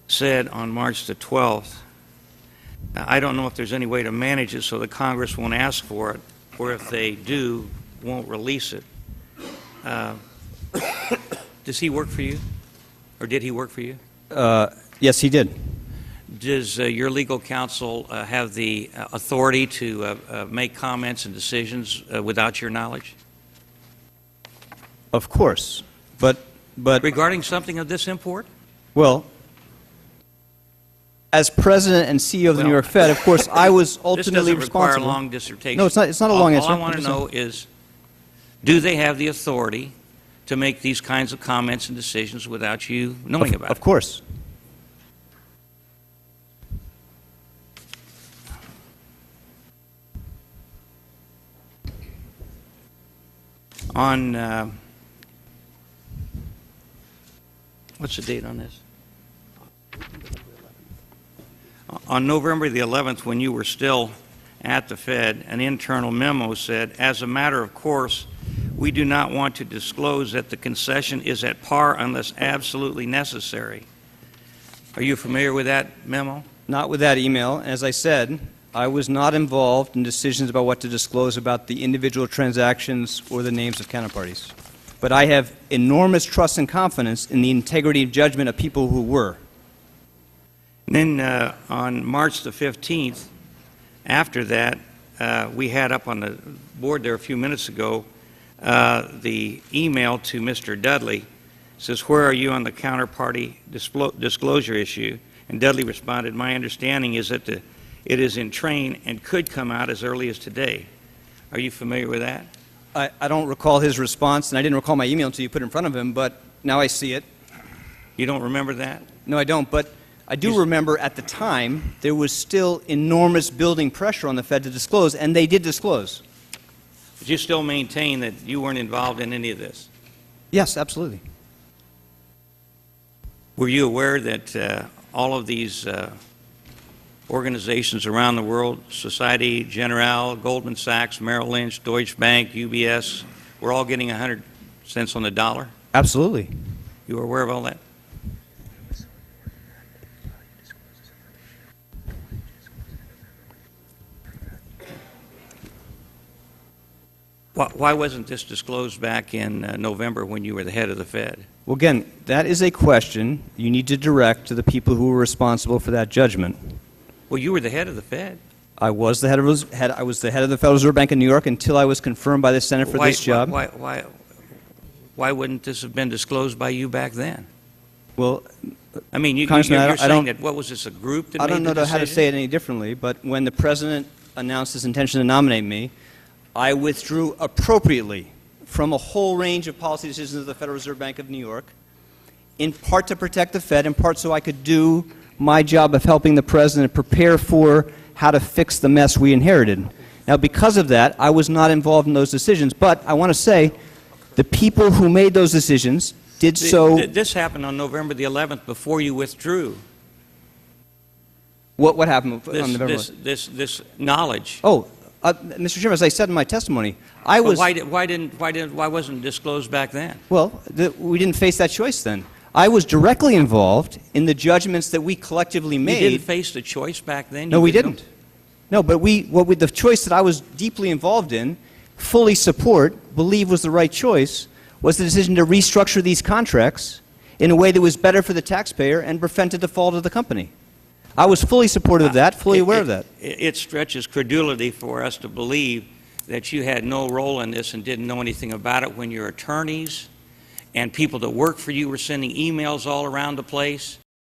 said on March the 12th, I don't know if there's any way to manage it so the Congress won't ask for it, or if they do, won't release it. Does he work for you? Or did he work for you? Yes, he did. Does your legal counsel have the authority to make comments and decisions without your knowledge? Of course. But regarding something of this import? Well, as president and CEO of the New York Fed, of course, I was ultimately responsible. This doesn't require a long dissertation. No, it's not a long answer. All I want to know is, do they have the authority to make these kinds of comments and decisions without you knowing about it? Of course. On, what's the date on this? On November the 11th, when you were still at the Fed, an internal memo said, as a matter of course, we do not want to disclose that the concession is at par unless absolutely necessary. Are you familiar with that memo? Not with that email. As I said, I was not involved in decisions about what to disclose about the individual transactions or the names of counterparties. But I have enormous trust and confidence in the integrity of judgment of people who were. And then on March the 15th, after that, we had up on the board there a few minutes ago the email to Mr. Dudley. It says, where are you on the counterparty disclosure issue? And Dudley responded, my understanding is that it is in train and could come out as early as today. Are you familiar with that? I don't recall his response, and I didn't recall my email until you put it in front of him, but now I see it. You don't remember that? No, I don't, but I do remember at the time there was still enormous building pressure on the Fed to disclose, and they did disclose. But you still maintain that you weren't involved in any of this? Yes, absolutely. Were you aware that all of these organizations around the world, Societe Generale, Goldman Sachs, Merrill Lynch, Deutsche Bank, UBS, were all getting 100 cents on the dollar? Absolutely. You were aware of all that? Why wasn't this disclosed back in November when you were the head of the Fed? Well, again, that is a question you need to direct to the people who were responsible for that judgment. Well, you were the head of the Fed. I was the head of the Federal Reserve Bank in New York until I was confirmed by the Senate for this job. Why wouldn't this have been disclosed by you back then? Well, I mean, you're saying that, what was this, a group that made the decision? I don't know how to say it any differently, but when the President announced his intention to nominate me, I withdrew appropriately from a whole range of policy decisions of the Federal Reserve Bank of New York, in part to protect the Fed, in part so I could do my job of helping the President prepare for how to fix the mess we inherited. Now, because of that, I was not involved in those decisions, but I want to say the people who made those decisions did so. This happened on November the 11th before you withdrew. What happened on November 11th? This knowledge. Oh, Mr. Chairman, as I said in my testimony, I was. Why wasn't it disclosed back then? Well, we didn't face that choice then. I was directly involved in the judgments that we collectively made. You didn't face the choice back then? No, we didn't. No, but the choice that I was deeply involved in, fully support, believe was the right choice, was the decision to restructure these contracts in a way that was better for the taxpayer and prevent a default of the company. I was fully supportive of that, fully aware of that. It stretches credulity for us to believe that you had no role in this and didn't know anything about it when your attorneys and people that work for you were sending emails all around the place